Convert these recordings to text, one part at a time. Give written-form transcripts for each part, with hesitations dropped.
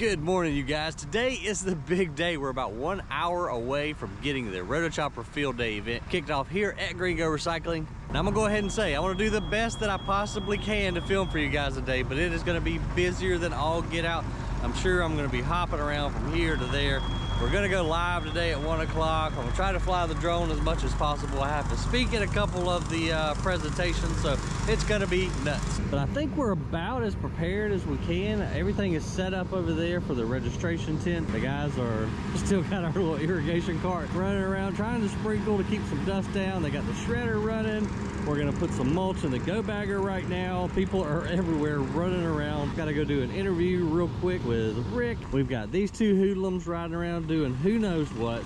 Good morning, you guys. Today is the big day. We're about 1 hour away from getting the Rotochopper Field Day event kicked off here at Green Go Recycling. And I'm gonna go ahead and say, I wanna do the best that I possibly can to film for you guys today, but it is gonna be busier than all get out. I'm sure I'm gonna be hopping around from here to there. We're gonna go live today at 1 o'clock. I'm gonna try to fly the drone as much as possible. I have to speak at a couple of the presentations, so it's gonna be nuts. But I think we're about as prepared as we can. Everything is set up over there for the registration tent. The guys are still got our little irrigation cart running around trying to sprinkle to keep some dust down. They got the shredder running. We're gonna put some mulch in the Go-Bagger right now. People are everywhere running around. Gotta go do an interview real quick with Rick. We've got these two hoodlums riding around doing who knows what.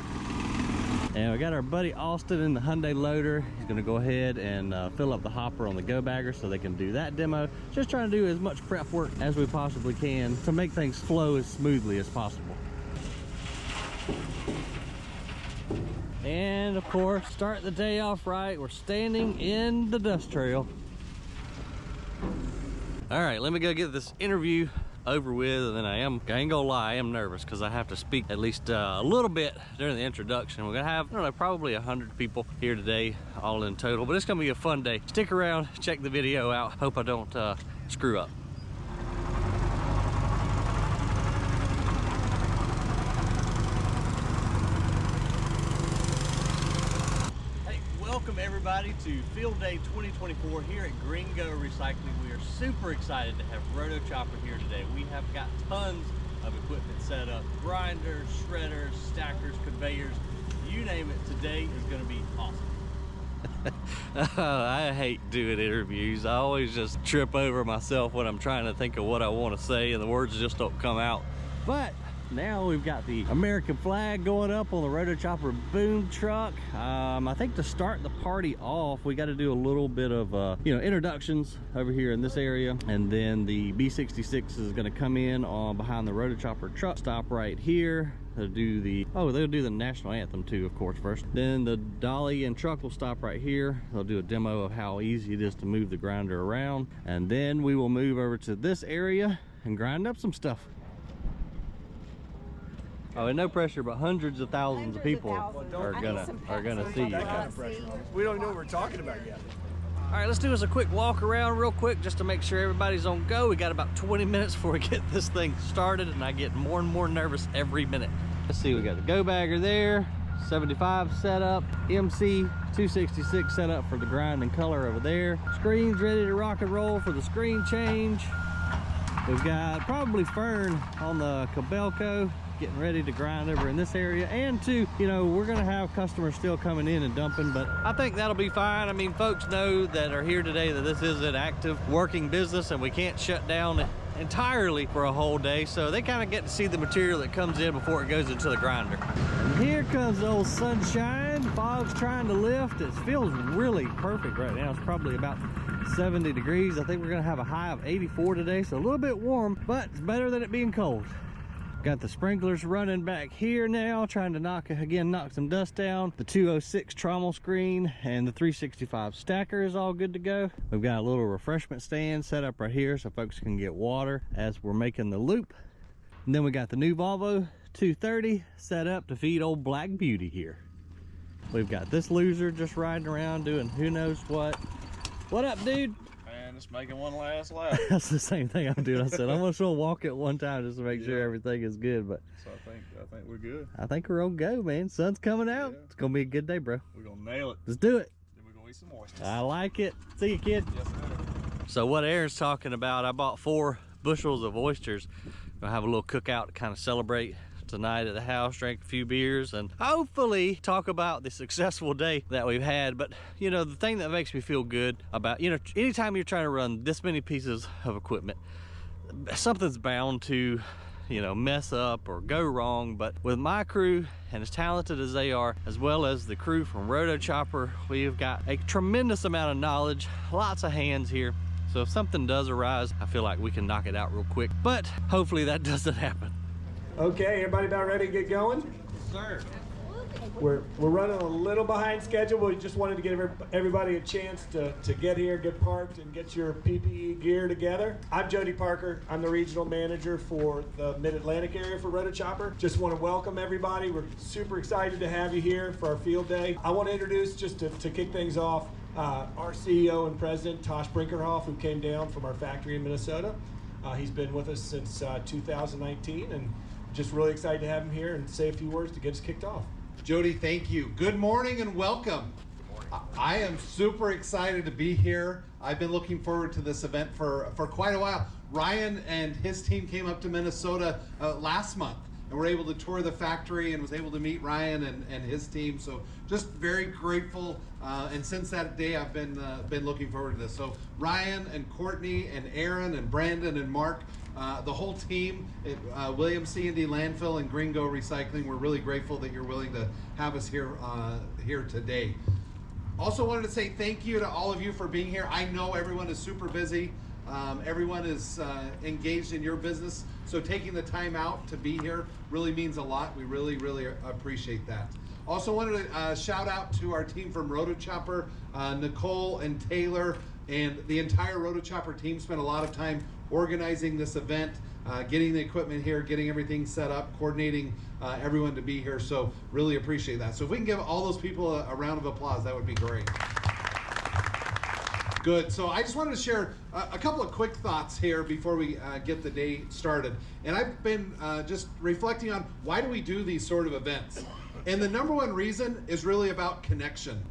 And we got our buddy Austin in the Hyundai loader. He's gonna go ahead and fill up the hopper on the Go-Bagger so they can do that demo. Just trying to do as much prep work as we possibly can to make things flow as smoothly as possible. And of course, start the day off right. We're standing in the dust trail. All right, let me go get this interview over with, and then I ain't gonna lie, I am nervous because I have to speak at least a little bit during the introduction. We're gonna have, I don't know, probably 100 people here today, all in total, but it's gonna be a fun day. Stick around, check the video out. Hope I don't screw up. Welcome everybody to Field Day 2024 here at Green Go Recycling. We are super excited to have Rotochopper here today. We have got tons of equipment set up, grinders, shredders, stackers, conveyors, you name it. Today is going to be awesome. I hate doing interviews. I always just trip over myself when I'm trying to think of what I want to say and the words just don't come out. But now we've got the American flag going up on the Rotochopper boom truck. I think to start the party off, we got to do a little bit of introductions over here in this area, and then the B66 is going to come in on behind the Rotochopper truck stop right here. They'll do the national anthem too, of course, first. Then the dolly and truck will stop right here. They'll do a demo of how easy it is to move the grinder around, and then we will move over to this area and grind up some stuff. Oh, and no pressure, but hundreds of thousands of people are gonna see you. We don't know what we're talking about yet. All right, let's do us a quick walk around real quick just to make sure everybody's on go. We got about 20 minutes before we get this thing started, and I get more and more nervous every minute. Let's see, we got the Go-Bagger there, 75 setup, MC 266 setup for the grind and color over there. Screen's ready to rock and roll for the screen change. We've got probably Fern on the Cabelco getting ready to grind over in this area, and too, we're gonna have customers still coming in and dumping, but I think that'll be fine. I mean, folks know that are here today that this is an active working business and we can't shut down entirely for a whole day, so they kind of get to see the material that comes in before it goes into the grinder. And here comes the old sunshine. Fog's trying to lift. It feels really perfect right now. It's probably about 70 degrees. I think we're gonna have a high of 84 today, so a little bit warm, but it's better than it being cold. Got the sprinklers running back here now, trying to knock some dust down. The 206 Tromell screen and the 365 stacker is all good to go. We've got a little refreshment stand set up right here so folks can get water as we're making the loop. And then we got the new Volvo 230 set up to feed old Black Beauty here. We've got this loser just riding around doing who knows what. What up, dude? Man, just making one last lap. That's the same thing I'm doing. I said I'm gonna walk it one time just to make sure everything is good. But so I think we're good. I think we're on go, man. Sun's coming out. Yeah. It's gonna be a good day, bro. We're gonna nail it. Let's do it. Then we're gonna eat some oysters. I like it. See you, kid. Yes, sir. So what Aaron's talking about, I bought 4 bushels of oysters. Gonna have a little cookout to kind of celebrate tonight at the house, drink a few beers, and hopefully talk about the successful day that we've had. But the thing that makes me feel good about, anytime you're trying to run this many pieces of equipment, something's bound to mess up or go wrong. But with my crew, and as talented as they are, as well as the crew from Rotochopper, we've got a tremendous amount of knowledge, lots of hands here. So if something does arise, I feel like we can knock it out real quick, but hopefully that doesn't happen. Okay, everybody about ready to get going? Sir. We're running a little behind schedule, but we just wanted to give everybody a chance to get here, get parked, and get your PPE gear together. I'm Jody Parker. I'm the regional manager for the Mid-Atlantic area for Rotochopper. Just want to welcome everybody. We're super excited to have you here for our field day. I want to introduce, just to kick things off, our CEO and president, Tosh Brinkerhoff, who came down from our factory in Minnesota. He's been with us since 2019, and just really excited to have him here and say a few words to get us kicked off. Jody, thank you. Good morning and welcome. Good morning. I am super excited to be here. I've been looking forward to this event for quite a while. Ryan and his team came up to Minnesota last month and were able to tour the factory and was able to meet Ryan and his team. So just very grateful. And since that day, I've been looking forward to this. So Ryan and Courtney and Aaron and Brandon and Mark, the whole team at Williams C&D Landfill and Gringo Recycling, we're really grateful that you're willing to have us here today. Also wanted to say thank you to all of you for being here. I know everyone is super busy. Everyone is engaged in your business, so taking the time out to be here really means a lot. We really, really appreciate that. Also wanted to shout out to our team from Rotochopper, Nicole and Taylor, and the entire Rotochopper team spent a lot of time organizing this event, getting the equipment here, getting everything set up, coordinating everyone to be here, so really appreciate that. So if we can give all those people a round of applause, that would be great. Good, so I just wanted to share a couple of quick thoughts here before we get the day started. And I've been just reflecting on why do we do these sort of events? And the number one reason is really about connection.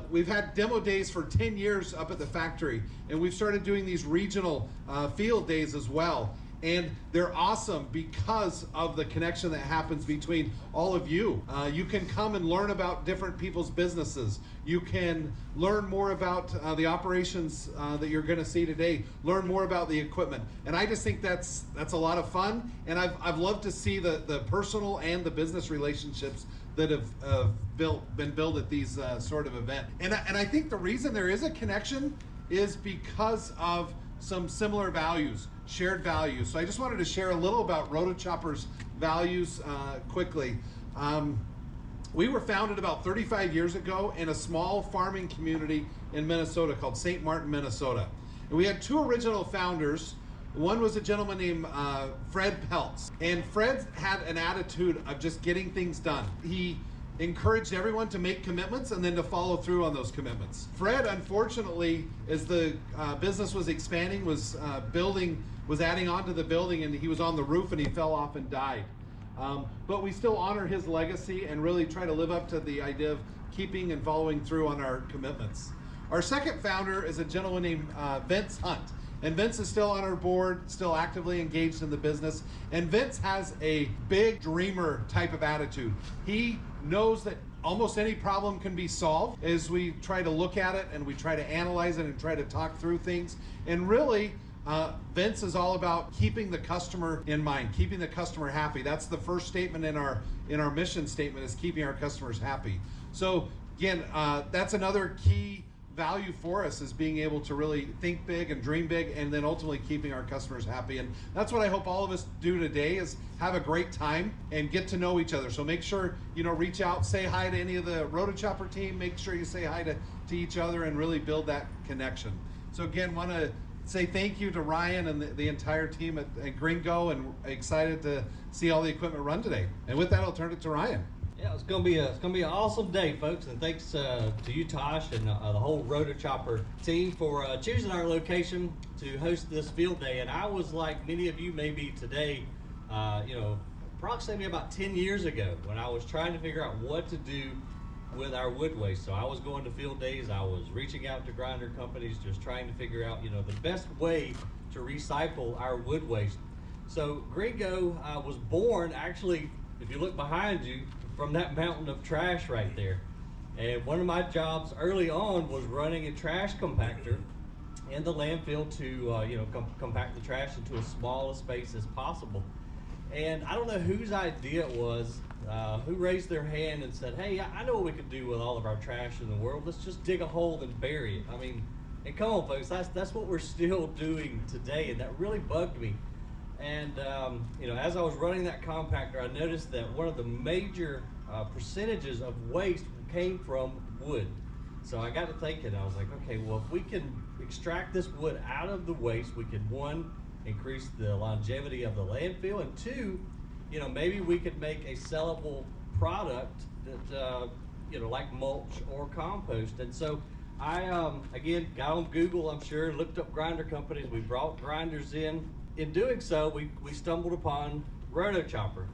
We've had demo days for 10 years up at the factory, and we've started doing these regional field days as well. And they're awesome because of the connection that happens between all of you. You can come and learn about different people's businesses. You can learn more about the operations that you're gonna see today, learn more about the equipment. And I just think that's a lot of fun. And I've loved to see the personal and the business relationships that have been built at these sort of events. And I think the reason there is a connection is because of some similar values, shared values. So I just wanted to share a little about Rotochopper's values quickly. We were founded about 35 years ago in a small farming community in Minnesota called St. Martin, Minnesota. And we had two original founders. One was a gentleman named Fred Peltz. And Fred had an attitude of just getting things done. He encouraged everyone to make commitments and then to follow through on those commitments. Fred, unfortunately, as the business was expanding, was adding on to the building, and he was on the roof and he fell off and died. But we still honor his legacy and really try to live up to the idea of keeping and following through on our commitments. Our second founder is a gentleman named Vince Hunt. And Vince is still on our board, still actively engaged in the business. And Vince has a big dreamer type of attitude. He knows that almost any problem can be solved as we try to look at it and we try to analyze it and try to talk through things. And really, Vince is all about keeping the customer in mind, keeping the customer happy. That's the first statement in our mission statement, is keeping our customers happy. So again, that's another key value for us, is being able to really think big and dream big, and then ultimately keeping our customers happy. And that's what I hope all of us do today, is have a great time and get to know each other. So make sure, reach out, say hi to any of the Rotochopper team, make sure you say hi to each other and really build that connection. So again, want to say thank you to Ryan and the entire team at Gringo, and excited to see all the equipment run today. And with that, I'll turn it to Ryan. Yeah, it's gonna be an awesome day, folks, and thanks to you, Tosh, and the whole Rotochopper team for choosing our location to host this field day. And I was like many of you maybe today, approximately about 10 years ago, when I was trying to figure out what to do with our wood waste. So I was going to field days, I was reaching out to grinder companies, just trying to figure out the best way to recycle our wood waste. So Gringo was born, actually, if you look behind you, from that mountain of trash right there. And one of my jobs early on was running a trash compactor in the landfill to compact the trash into as small a space as possible. And I don't know whose idea it was, who raised their hand and said, hey, I know what we could do with all of our trash in the world. Let's just dig a hole and bury it. I mean, and come on, folks, that's what we're still doing today, and that really bugged me. And as I was running that compactor, I noticed that one of the major percentages of waste came from wood. So I got to thinking, I was like, okay, well, if we can extract this wood out of the waste, we could, one, increase the longevity of the landfill, and two, you know, maybe we could make a sellable product that, you know, like mulch or compost. And so I, again, got on Google, I'm sure, looked up grinder companies. We brought grinders in. In doing so, we stumbled upon Rotochopper.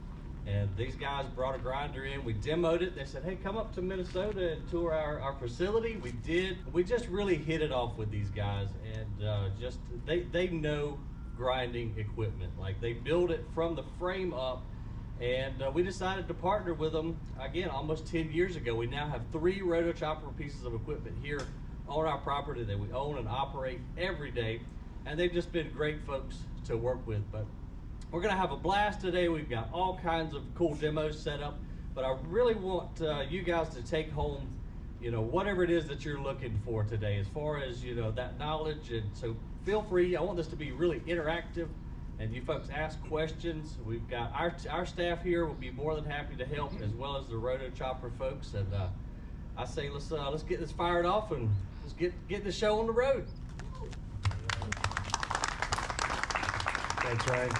And these guys brought a grinder in, we demoed it. They said, hey, come up to Minnesota and tour our facility. We did. We just really hit it off with these guys, and just they know grinding equipment. Like, they build it from the frame up, and we decided to partner with them, again, almost 10 years ago. We now have 3 Rotochopper pieces of equipment here on our property that we own and operate every day, and they've just been great folks to work with. But we're gonna have a blast today. We've got all kinds of cool demos set up, but I really want you guys to take home, you know, whatever it is that you're looking for today, as far as, you know, that knowledge. And so feel free. I want this to be really interactive, and you folks ask questions. We've got our staff here will be more than happy to help, as well as the Rotochopper folks. And I say let's get this fired off and let's get the show on the road. Thanks, Ryan.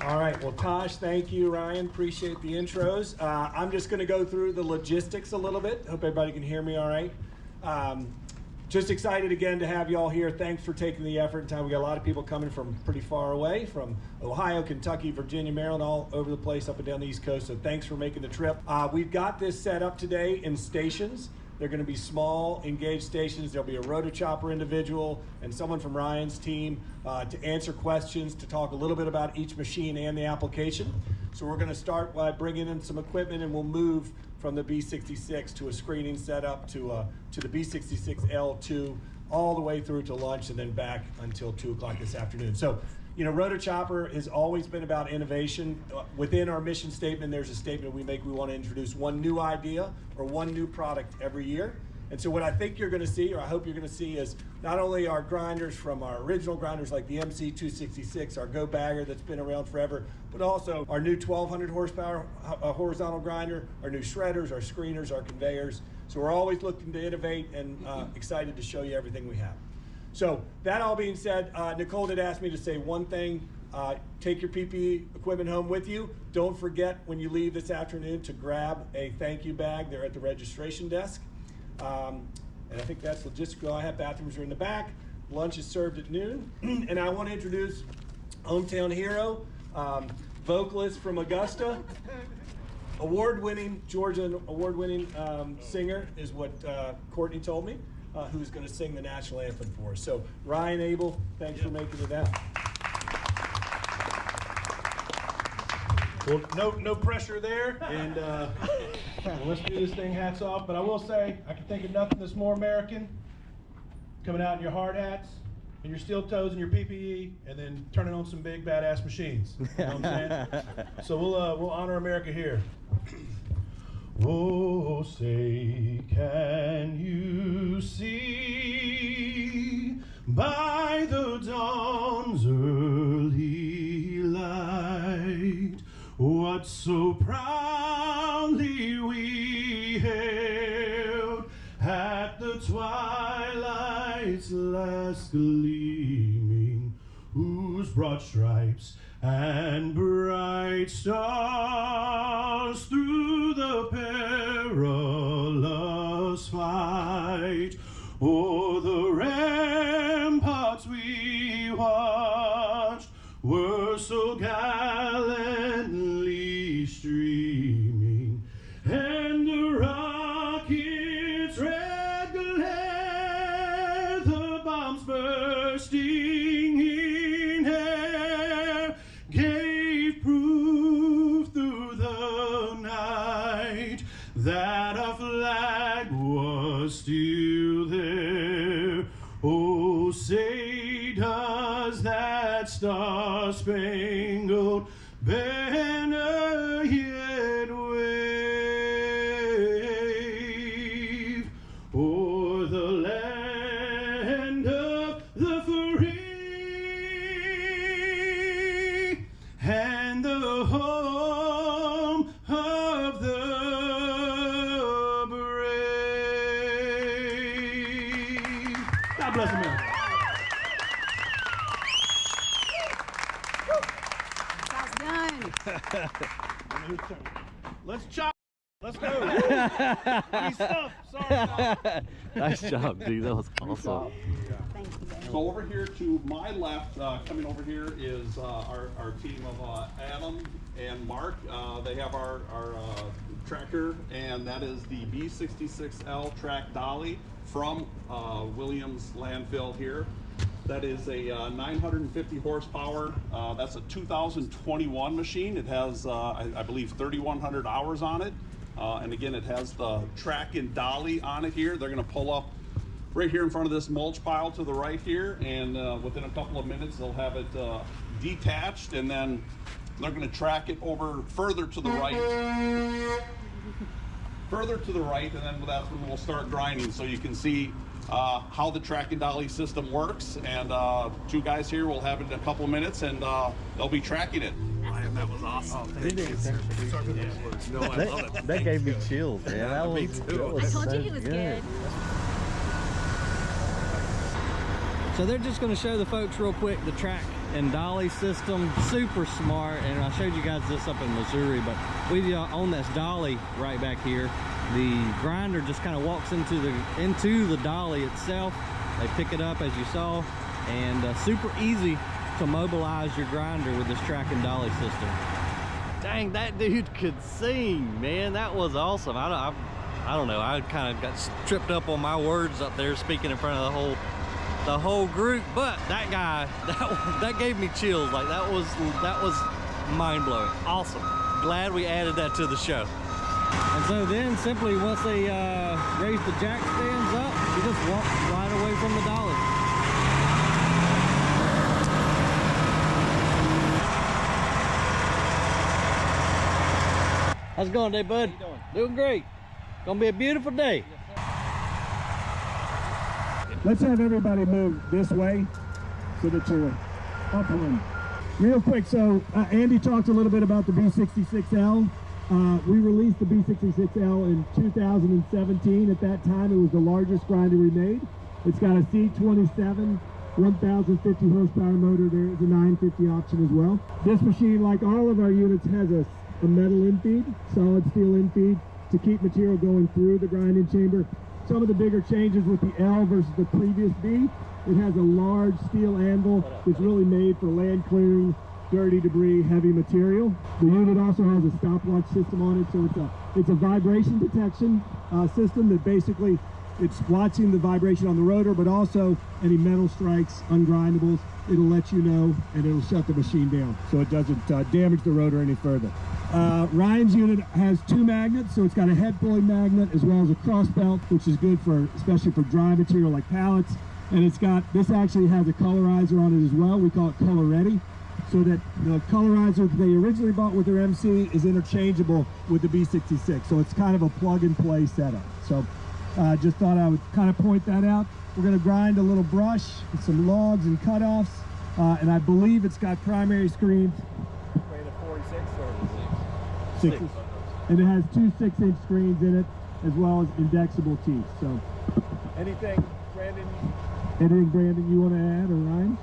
All right, well, Tosh, thank you, Ryan. Appreciate the intros. I'm just going to go through the logistics a little bit. Hope everybody can hear me all right. Just excited again to have you all here. Thanks for taking the effort and time. We got a lot of people coming from pretty far away, from Ohio, Kentucky, Virginia, Maryland, all over the place up and down the East Coast. So thanks for making the trip. We've got this set up today in stations. They're going to be small, engaged stations. There'll be a Rotochopper individual and someone from Ryan's team to answer questions, to talk a little bit about each machine and the application. So we're going to start by bringing in some equipment, and we'll move from the B66 to a screening setup to the B66 L II, all the way through to lunch, and then back until 2 o'clock this afternoon. So, you know, Rotochopper has always been about innovation. Within our mission statement, there's a statement we make: we want to introduce one new idea or one new product every year. And so what I think you're going to see, or I hope you're going to see, is not only our grinders from our original grinders like the MC266, our Go-Bagger that's been around forever, but also our new 1200 horsepower horizontal grinder, our new shredders, our screeners, our conveyors. So we're always looking to innovate, and excited to show you everything we have. So that all being said, Nicole did ask me to say one thing. Take your PPE equipment home with you. Don't forget when you leave this afternoon to grab a thank you bag. They're at the registration desk. And I think that's logistical. I have bathrooms are in the back. Lunch is served at noon. And I want to introduce hometown hero, vocalist from Augusta, award-winning, Georgia award-winning singer is what Courtney told me, who's going to sing the national anthem for us. So Ryan, Abel, thanks for making it out. Well, no pressure there, and well, let's do this thing hats off. But I will say, I can think of nothing that's more American, coming out in your hard hats and your steel toes and your PPE, and then turning on some big badass machines. You know what I'm saying? So we'll honor America here. Oh, say, can you see by the dawn's early light what so proudly we hailed at the twilight's last gleaming, whose broad stripes and bright stars through the perilous fight o'er the ramparts we watched were so gallantly streaming, and the rocket's red glare, the bombs bursting in air, gave proof through the night that our flag was still there. Oh, say does that star-spangled banner yet wave o'er the land of the free and the home of the Let's chop. Let's go. He's stuffed. Sorry. Nice job, dude. That was awesome. Thank you. So over here to my left, coming over here is our team of Adam and Mark. They have our tractor, and that is the B66 L Track Dolly from Williams Landfill here. That is a 950 horsepower. That's a 2021 machine. It has, I believe, 3,100 hours on it. And again, it has the track and dolly on it here. They're going to pull up right here in front of this mulch pile to the right here, and within a couple of minutes they'll have it detached, and then they're going to track it over further to the right, and then that's when we'll start grinding. So you can see how the track and dolly system works, and two guys here will have it in a couple of minutes, and they'll be tracking it. That was awesome. Thank you. No, I love it. That gave me chills, man. That was, me too. I told you he was good. So they're just going to show the folks real quick the track and dolly system. Super smart, and I showed you guys this up in Missouri, but we on this dolly right back here, the grinder just kind of walks into the dolly itself. They pick it up as you saw, and super easy to mobilize your grinder with this track and dolly system. Dang, that dude could sing, man. That was awesome. I don't know, I kind of got tripped up on my words up there speaking in front of the whole group, but that guy, that gave me chills. Like that was mind-blowing. Awesome. Glad we added that to the show. And so then simply once they raise the jack stands up, you just walk right away from the dolly. How's it going today, bud? How you doing? Doing great. Gonna be a beautiful day. Let's have everybody move this way so that you're upland. Real quick, so Andy talked a little bit about the B66L. We released the B66L in 2017. At that time, it was the largest grinder we made. It's got a C27 1050 horsepower motor. There is a 950 option as well. This machine, like all of our units, has a metal infeed, solid steel infeed, to keep material going through the grinding chamber. Some of the bigger changes with the L versus the previous B, it has a large steel anvil that's really made for land clearing, dirty debris, heavy material. The unit also has a stopwatch system on it, so it's a vibration detection system that basically it's watching the vibration on the rotor, but also any metal strikes, ungrindables, it'll let you know, and it'll shut the machine down so it doesn't damage the rotor any further. Ryan's unit has two magnets, so it's got a head pulley magnet as well as a cross belt, which is good for, especially for dry material like pallets. And it's got, this actually has a colorizer on it as well. We call it color ready, so that the colorizer that they originally bought with their MC is interchangeable with the B66. So it's kind of a plug and play setup. So just thought I would kind of point that out. We're going to grind a little brush with some logs and cutoffs, and I believe it's got primary screens. Sixes. And it has two 6-inch screens in it, as well as indexable teeth. So, anything, Brandon, you want to add, or Ryan?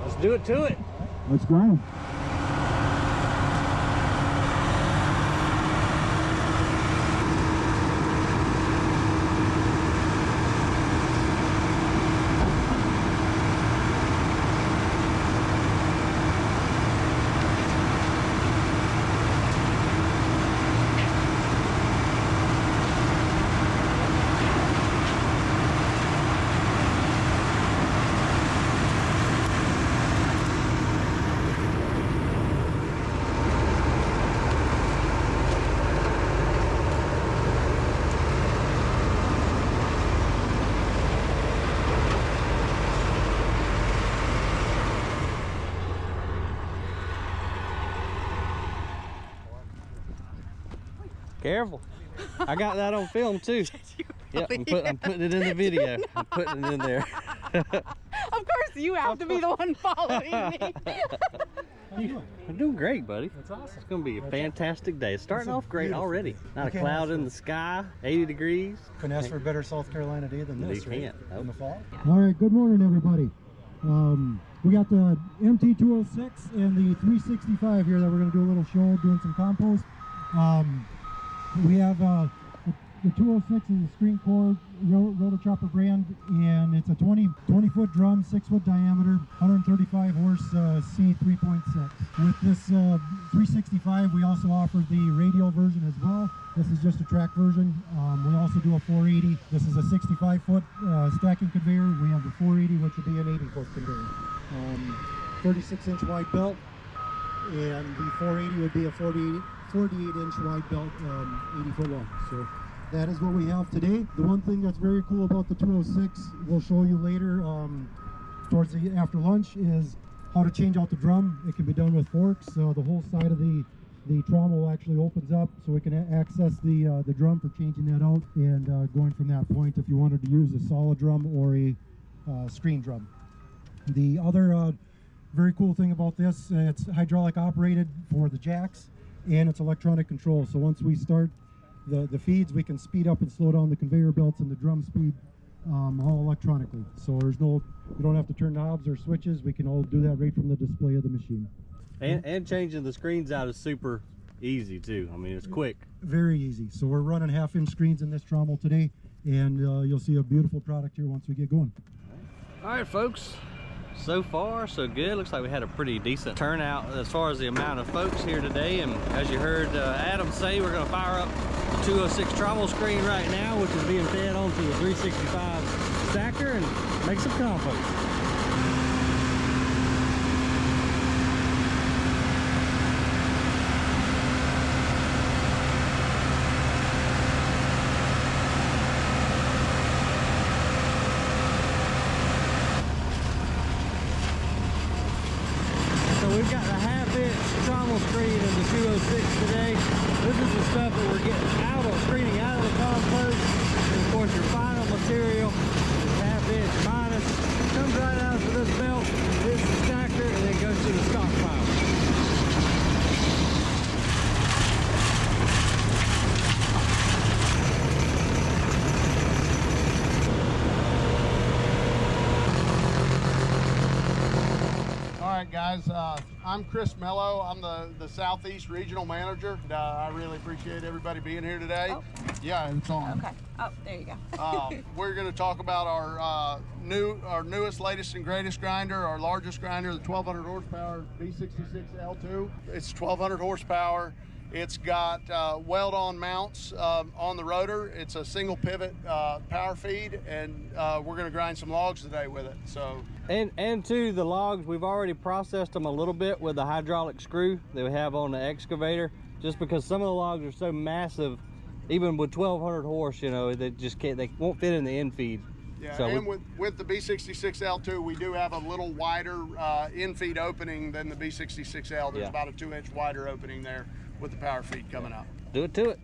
Let's do it to it. Let's grind. Careful. I got that on film too. Yep, I'm putting it in the video. I'm putting it in there. Of course you have to be the one following me. How you doing? I'm doing great, buddy. That's awesome. It's going to be a fantastic day. It's starting off great already. Not a cloud in the sky, 80 degrees. Couldn't ask for a better South Carolina day than this, You right? can't. In the fall. All right, good morning, everybody. We got the MT206 and the 365 here that we're going to do a little show doing some compost. We have the 206 is a screen core Rotochopper brand, and it's a 20-foot drum, 6-foot diameter, 135 horse C3.6. With this 365, we also offer the radial version as well. This is just a track version. We also do a 480. This is a 65-foot stacking conveyor. We have the 480, which would be an 80-foot conveyor. 36-inch wide belt, and the 480 would be a 48-inch wide belt, 80-foot long. So that is what we have today. The one thing that's very cool about the 206, we'll show you later towards the after lunch, is how to change out the drum. It can be done with forks. So the whole side of the trommel actually opens up, so we can access the drum for changing that out and going from that point if you wanted to use a solid drum or a screen drum. The other very cool thing about this, it's hydraulic operated for the jacks, and it's electronic control. So once we start the feeds, we can speed up and slow down the conveyor belts and the drum speed all electronically. So we don't have to turn knobs or switches. We can all do that right from the display of the machine. And changing the screens out is super easy too. I mean, it's quick. Very easy. So we're running 1/2-inch screens in this trommel today, and you'll see a beautiful product here once we get going. All right, folks. So far, so good. Looks like we had a pretty decent turnout as far as the amount of folks here today. And as you heard Adam say, we're going to fire up the 206 trommel screen right now, which is being fed onto the 365 stacker, and make some compost. We've got a 1/2-inch trommel screen in the 206 today. This is the stuff that we're getting out of, screening out of the compost. And of course, your final material is 1/2-inch minus. Comes right out of this belt, hits the stacker, and then goes to the stockpile. Alright guys, I'm Chris Mello. I'm the Southeast Regional Manager. I really appreciate everybody being here today. Oh. Yeah, it's on. Okay. Oh, there you go. We're going to talk about our newest, latest, and greatest grinder, our largest grinder, the 1200 horsepower B66 L II. It's 1200 horsepower. It's got weld-on mounts on the rotor. It's a single pivot power feed, and we're going to grind some logs today with it. So. And to the logs, we've already processed them a little bit with the hydraulic screw that we have on the excavator, just because some of the logs are so massive, even with 1200 horse, you know, they just can't, they won't fit in the end feed. Yeah, so and with the B66 L II, we do have a little wider in-feed opening than the B66 L. There's about a 2-inch wider opening there with the power feed coming up. Do it to it.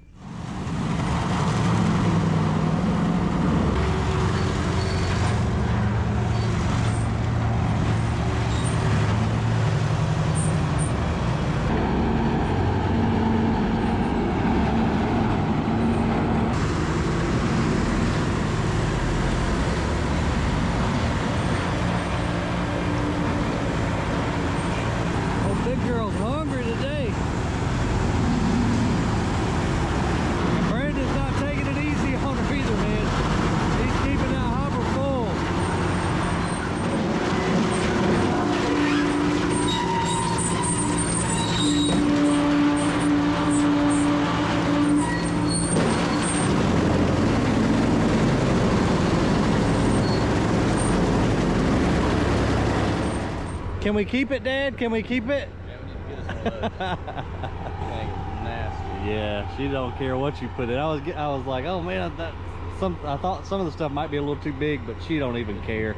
Can we keep it, Dad? Can we keep it? Yeah, we need to get us a load. Dang, it's nasty. Yeah, she don't care what you put in. I was like, oh man, I thought some of the stuff might be a little too big, but she don't even care.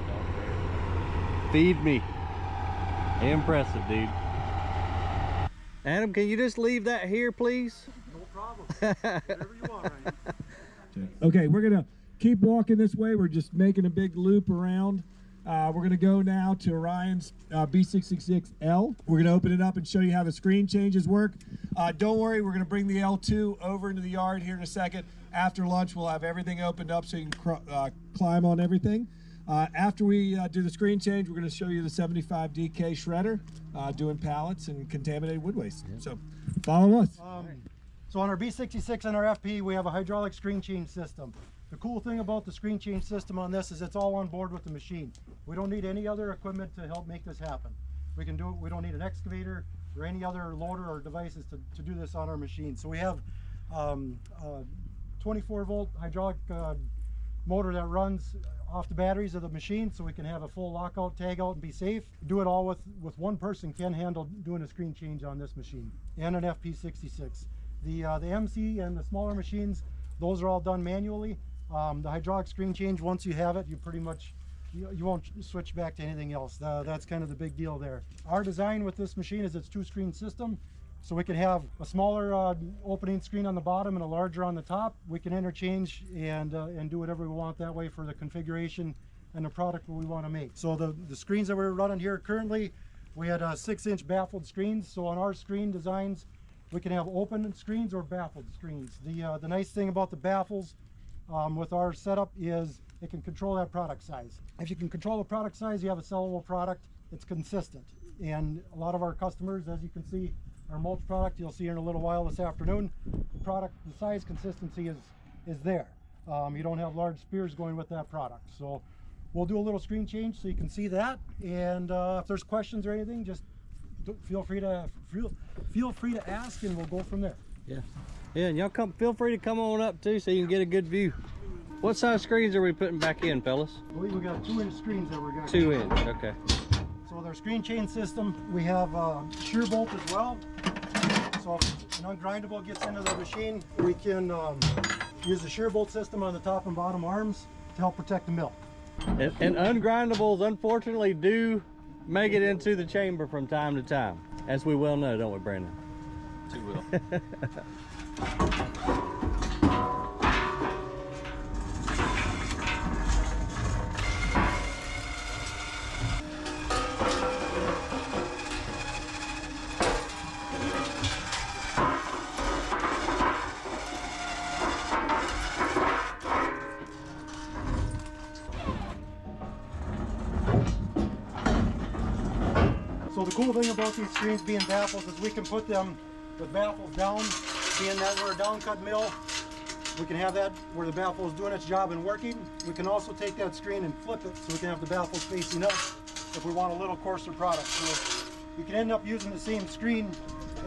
Feed me. Impressive, dude. Adam, can you just leave that here, please? No problem. Whatever you want, Ryan. Okay, we're gonna keep walking this way. We're just making a big loop around. We're gonna go now to Ryan's B66 L. We're gonna open it up and show you how the screen changes work. Don't worry, we're gonna bring the L2 over into the yard here in a second. After lunch, we'll have everything opened up so you can climb on everything. After we do the screen change, we're going to show you the 75 DK shredder doing pallets and contaminated wood waste. So follow us. So on our B66 and our FP, we have a hydraulic screen change system. The cool thing about the screen change system on this is it's all on board with the machine. We don't need any other equipment to help make this happen. We can do it. We don't need an excavator or any other loader or devices to do this on our machine. So we have 24-volt hydraulic motor that runs off the batteries of the machine, so we can have a full lockout, tag out, and be safe. Do it all with one person can handle doing a screen change on this machine, and an FP66. The MC and the smaller machines, those are all done manually. The hydraulic screen change, once you have it, you pretty much you won't switch back to anything else. That's kind of the big deal there. Our design with this machine is it's two-screen system, so we can have a smaller opening screen on the bottom and a larger on the top. We can interchange and do whatever we want that way for the configuration and the product that we want to make. So the screens that we're running here currently, we had 6-inch baffled screens. So on our screen designs, we can have open screens or baffled screens. The nice thing about the baffles with our setup is it can control that product size. If you can control the product size, you have a sellable product. It's consistent. And a lot of our customers, as you can see, our mulch product, you'll see in a little while this afternoon, the size consistency is there. You don't have large spears going with that product. So we'll do a little screen change so you can see that. And if there's questions or anything, just feel free to ask, and we'll go from there. Yeah, and y'all feel free to come on up too, so you can get a good view. What size screens are we putting back in, fellas? I believe we got 2-inch screens that we're going to 2 inch, okay. So with our screen chain system, we have shear bolt as well. So if an ungrindable gets into the machine, we can use the shear bolt system on the top and bottom arms to help protect the mill. And ungrindables, unfortunately, do make it into the chamber from time to time, as we well know, don't we, Brandon? Too well. So the cool thing about these screens being baffles is we can put them with baffles down, being that we're a downcut mill. We can have that where the baffle is doing its job and working. We can also take that screen and flip it so we can have the baffles facing up if we want a little coarser product. So you can end up using the same screen,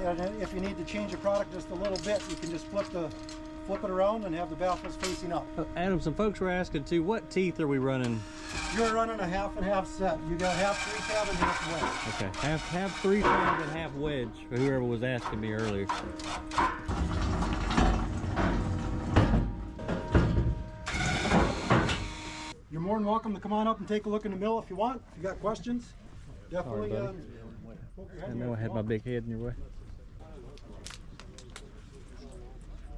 and if you need to change the product just a little bit, you can just flip it around and have the baffles facing up. Adam, some folks were asking too, what teeth are we running? You're running a half and half set. You got half 3-tab and half wedge. Okay, half 3-tab and half wedge, for whoever was asking me earlier. You're more than welcome to come on up and take a look in the mill if you want. If you got questions, definitely. Sorry, I know I had my big head in your way.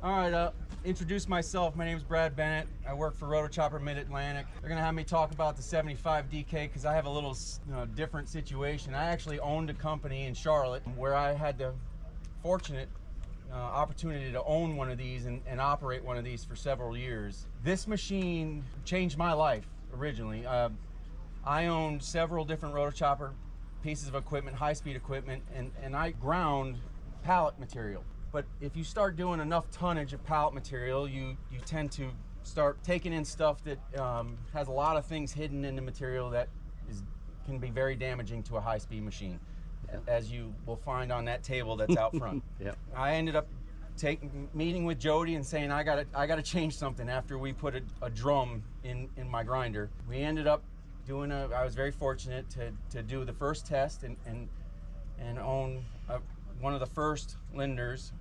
All right, introduce myself. My name is Brad Bennett. I work for Rotochopper Mid-Atlantic. They're gonna have me talk about the 75 DK because I have a little different situation. I actually owned a company in Charlotte where I had the fortunate opportunity to own one of these and operate one of these for several years. This machine changed my life originally. I owned several different Rotochopper pieces of equipment, high-speed equipment, and I ground pallet material. But if you start doing enough tonnage of pallet material, you tend to start taking in stuff that has a lot of things hidden in the material that can be very damaging to a high-speed machine, as you will find on that table that's out front. Yep. I ended up meeting with Jody and saying I gotta change something after we put a drum in my grinder. We ended up doing I was very fortunate to do the first test and own one of the first lenders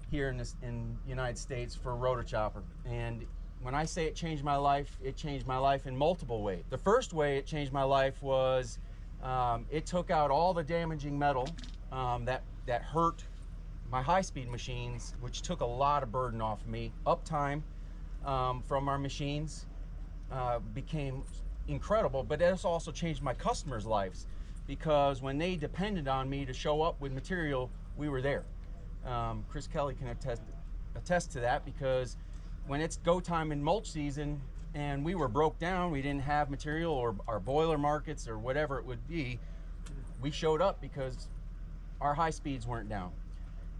here in the United States for Rotochopper. And when I say it changed my life in multiple ways. The first way it changed my life was it took out all the damaging metal that hurt my high-speed machines, which took a lot of burden off of me. Uptime from our machines became incredible, but it also changed my customers' lives, because when they depended on me to show up with material, we were there. Chris Kelly can attest to that, because when it's go time in mulch season and we were broke down, we didn't have material, or our boiler markets or whatever it would be, we showed up because our high speeds weren't down.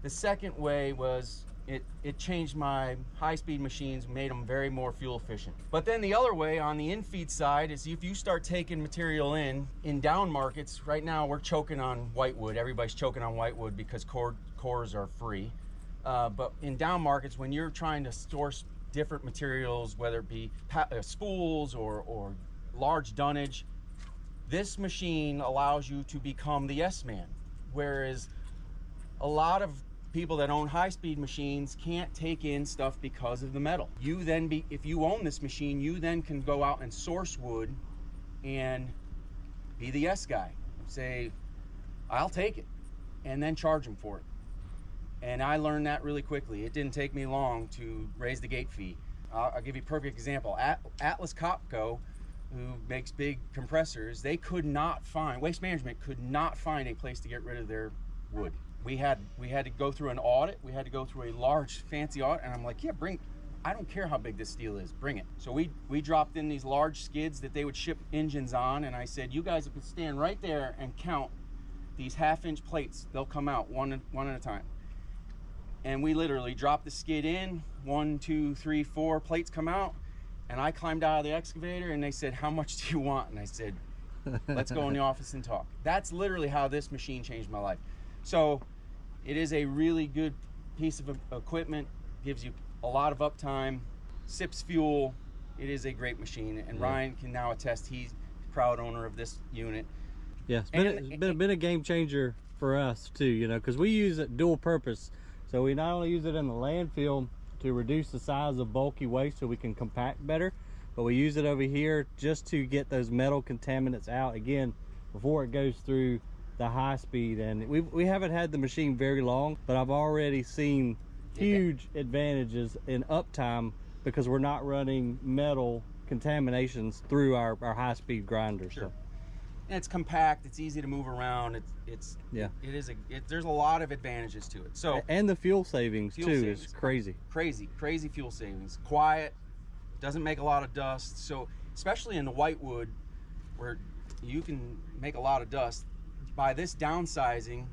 The second way was it changed my high-speed machines, made them very more fuel efficient. But then the other way on the in-feed side is if you start taking material in down markets, right now we're choking on whitewood. Everybody's choking on whitewood because cores are free. But in down markets, when you're trying to source different materials, whether it be spools or large dunnage, this machine allows you to become the yes man. Whereas a lot of people that own high-speed machines can't take in stuff because of the metal. You then if you own this machine, you then can go out and source wood and be the yes guy. Say, I'll take it, and then charge them for it. And I learned that really quickly. It didn't take me long to raise the gate fee. I'll give you a perfect example. Atlas Copco, who makes big compressors, they could not find, Waste Management could not find a place to get rid of their wood. We had to go through an audit. We had to go through a large fancy audit, and I'm like, yeah, I don't care how big this steel is, bring it. So we dropped in these large skids that they would ship engines on, and I said, you guys could stand right there and count these half-inch plates. They'll come out one at a time. And we literally dropped the skid in, 1, 2, 3, 4 plates come out, and I climbed out of the excavator, and they said, how much do you want? And I said, let's go in the office and talk. That's literally how this machine changed my life. So it is a really good piece of equipment, gives you a lot of uptime, sips fuel. It is a great machine, and Ryan can now attest he's proud owner of this unit. Yeah, it's been a game changer for us too, you know, because we use it dual purpose. So we not only use it in the landfill to reduce the size of bulky waste so we can compact better, but we use it over here just to get those metal contaminants out again before it goes through the high speed. And we haven't had the machine very long, but I've already seen huge advantages in uptime because we're not running metal contaminations through our high speed grinder. Sure. So. And it's compact, it's easy to move around, there's a lot of advantages to it. So and the fuel savings is crazy fuel savings. Quiet, doesn't make a lot of dust. So especially in the whitewood where you can make a lot of dust, by this downsizing,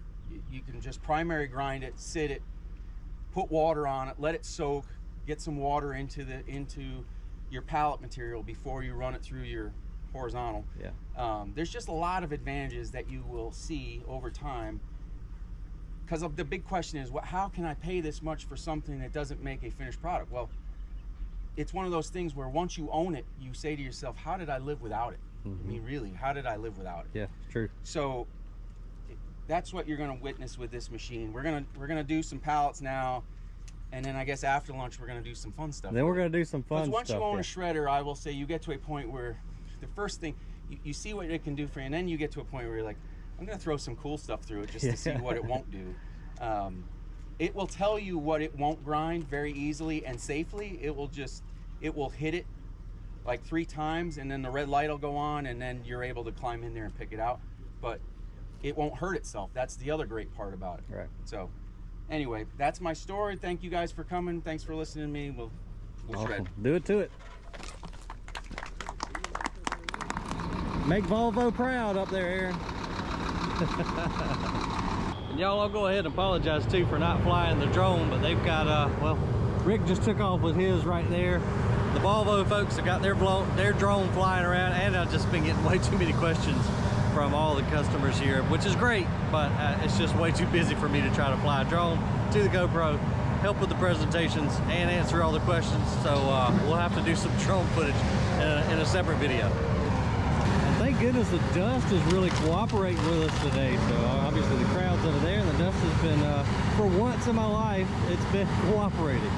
you can just primary grind it, sit it, put water on it, let it soak, get some water into your pallet material before you run it through your horizontal. There's just a lot of advantages that you will see over time, because the big question is, how can I pay this much for something that doesn't make a finished product? Well, it's one of those things where once you own it, you say to yourself, how did I live without it? I mean, really, how did I live without it? Yeah, true. So that's what you're going to witness with this machine. We're gonna do some pallets now, and then I guess after lunch we're going to do some fun stuff. Then we're going to do some fun stuff. Once you own a shredder, I will say you get to a point where the first thing you see what it can do for you, and then you get to a point where you're like, I'm going to throw some cool stuff through it just to see what it won't do. It will tell you what it won't grind very easily and safely. It will hit it like 3 times, and then the red light will go on, and then you're able to climb in there and pick it out. But it won't hurt itself. That's the other great part about it. Right. So anyway, that's my story. Thank you guys for coming. Thanks for listening to me. We'll shred. Do it to it. Make Volvo proud up there, Aaron. And y'all, I'll go ahead and apologize too for not flying the drone, but they've got well, Rick just took off with his right there. The Volvo folks have got their drone flying around, and I've just been getting way too many questions from all the customers here, which is great, but it's just way too busy for me to try to fly a drone to the GoPro, help with the presentations, and answer all the questions. So we'll have to do some drone footage in a separate video. And thank goodness the dust is really cooperating with us today. So obviously the crowd's over there, and the dust has been, for once in my life, it's been cooperating.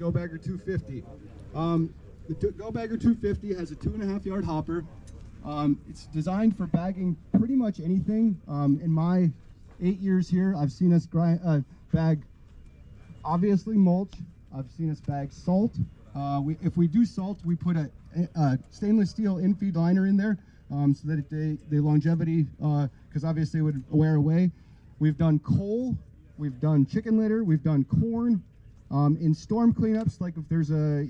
Go-Bagger 250. The Go-Bagger 250 has a 2.5 yard hopper. It's designed for bagging pretty much anything. In my 8 years here, I've seen us bag, obviously, mulch. I've seen us bag salt. If we do salt, we put a stainless steel in-feed liner in there so that the longevity, because obviously it would wear away. We've done coal, we've done chicken litter, we've done corn. In storm cleanups, like if there's a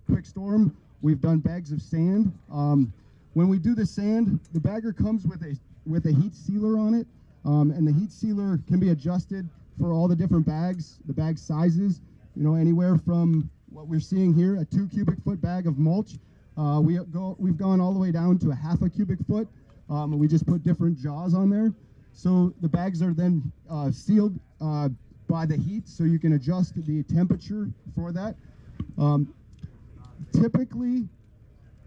quick storm, we've done bags of sand. When we do the sand, the bagger comes with a heat sealer on it, and the heat sealer can be adjusted for all the different bags, the bag sizes, anywhere from what we're seeing here, a 2 cubic foot bag of mulch. We've gone all the way down to a 1/2 cubic foot, and we just put different jaws on there. So the bags are then sealed by the heat, so you can adjust the temperature for that. Typically,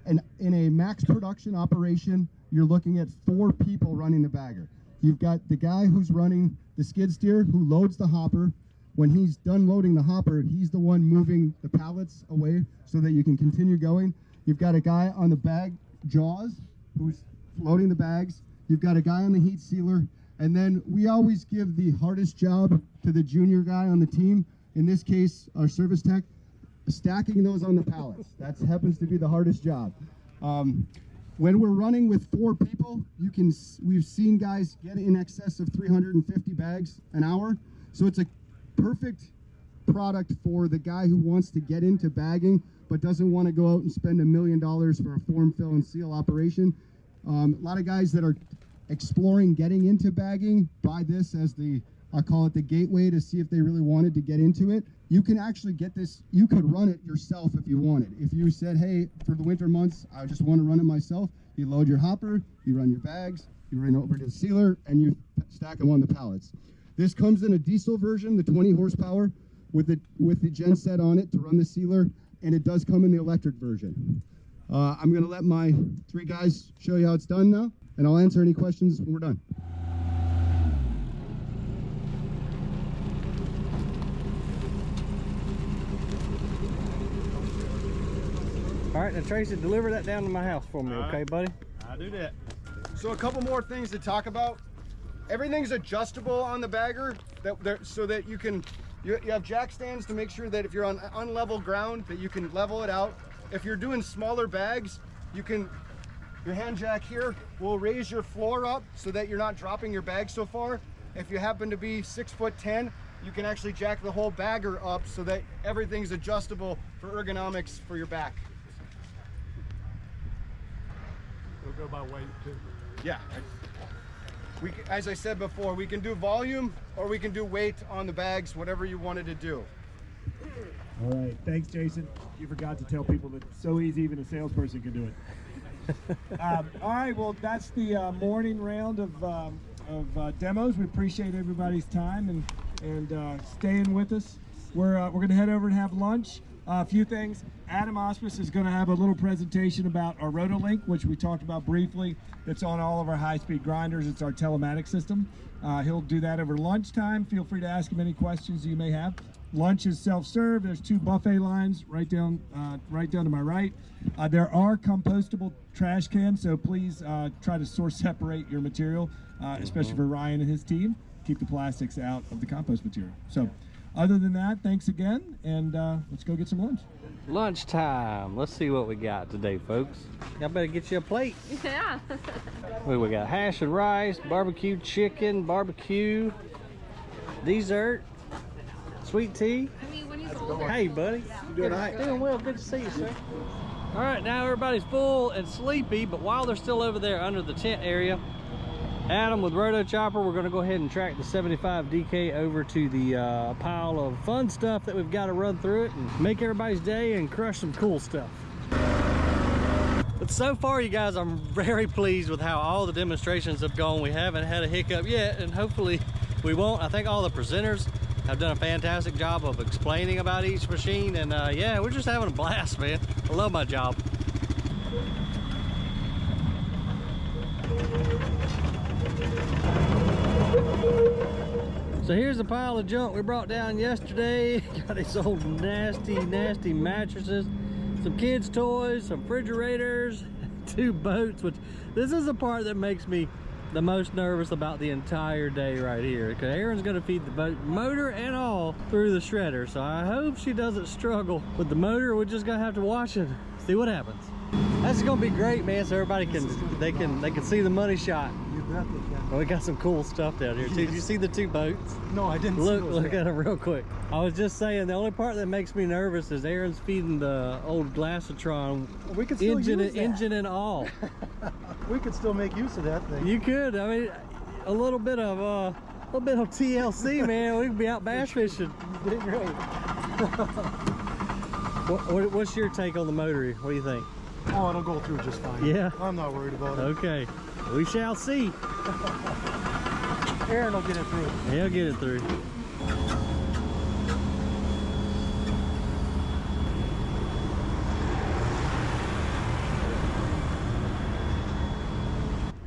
in a max production operation, you're looking at 4 people running the bagger. You've got the guy who's running the skid steer who loads the hopper. When he's done loading the hopper, he's the one moving the pallets away so that you can continue going. You've got a guy on the bag jaws who's loading the bags. You've got a guy on the heat sealer. And then we always give the hardest job to the junior guy on the team. In this case, our service tech, stacking those on the pallets. That happens to be the hardest job. When we're running with 4 people, we've seen guys get in excess of 350 bags an hour. So it's a perfect product for the guy who wants to get into bagging but doesn't want to go out and spend $1 million for a form, fill, and seal operation. A lot of guys that are exploring getting into bagging buy this as I call it the gateway to see if they really wanted to get into it. You can actually get this, you could run it yourself if you wanted. If you said, hey, for the winter months, I just want to run it myself, you load your hopper, you run your bags, you run over to the sealer, and you stack them on the pallets. This comes in a diesel version, the 20 horsepower, with the gen set on it to run the sealer, and it does come in the electric version. I'm going to let my 3 guys show you how it's done now, and I'll answer any questions when we're done. All right, now Tracy, deliver that down to my house for me, okay, buddy? I'll do that. So a couple more things to talk about. Everything's adjustable on the bagger, so that you have jack stands to make sure that if you're on unlevel ground, that you can level it out. If you're doing smaller bags, your hand jack here will raise your floor up so that you're not dropping your bag so far. If you happen to be 6'10", you can actually jack the whole bagger up so that everything's adjustable for ergonomics for your back. It'll go by weight too. Yeah. As I said before, we can do volume or we can do weight on the bags, whatever you wanted to do. All right, thanks, Jason. You forgot to tell people that it's so easy, even a salesperson can do it. All right, well, that's the morning round of demos. We appreciate everybody's time and staying with us. We're going to head over and have lunch. A few things. Adam Auspice is going to have a little presentation about our Rotolink, which we talked about briefly. It's on all of our high-speed grinders. It's our telematics system. He'll do that over lunchtime. Feel free to ask him any questions you may have. Lunch is self-serve. There's 2 buffet lines right down to my right. There are compostable trash cans, so please try to source separate your material, especially for Ryan and his team. Keep the plastics out of the compost material. So. Other than that, thanks again, and let's go get some lunch. Lunchtime. Let's see what we got today, folks. Y'all better get you a plate. Yeah. We got hash and rice, barbecue chicken, barbecue, dessert, sweet tea. Hey, buddy. You doing all right? Doing well. Good to see you, sir. All right, now everybody's full and sleepy, but while they're still over there under the tent area, Adam with Rotochopper, we're going to go ahead and track the 75 DK over to the pile of fun stuff that we've got to run through it and make everybody's day and crush some cool stuff. But so far, you guys, I'm very pleased with how all the demonstrations have gone. We haven't had a hiccup yet, and hopefully we won't. I think all the presenters have done a fantastic job of explaining about each machine, and yeah, we're just having a blast, man. I love my job. So here's a pile of junk we brought down yesterday. Got these old nasty mattresses, some kids' toys, some refrigerators, 2 boats, which this is the part that makes me the most nervous about the entire day right here, because Erin's gonna feed the boat, motor and all, through the shredder. So I hope she doesn't struggle with the motor. We're just gonna have to watch it, see what happens. That's gonna be great, man, so everybody can see the money shot. You bet they can. Well, we got some cool stuff down here too. Did you see the 2 boats? No, I didn't Look at them real quick. I was just saying, the only part that makes me nervous is Erin's feeding the old Glassatron, we could still use that. engine and all. We could still make use of that thing. You could. I mean, a little bit of TLC, man. We could be out bass fishing. You did great. What's your take on the motor? What do you think? Oh, it'll go through just fine. Yeah. I'm not worried about it. Okay. We shall see. Aaron will get it through. He'll get it through.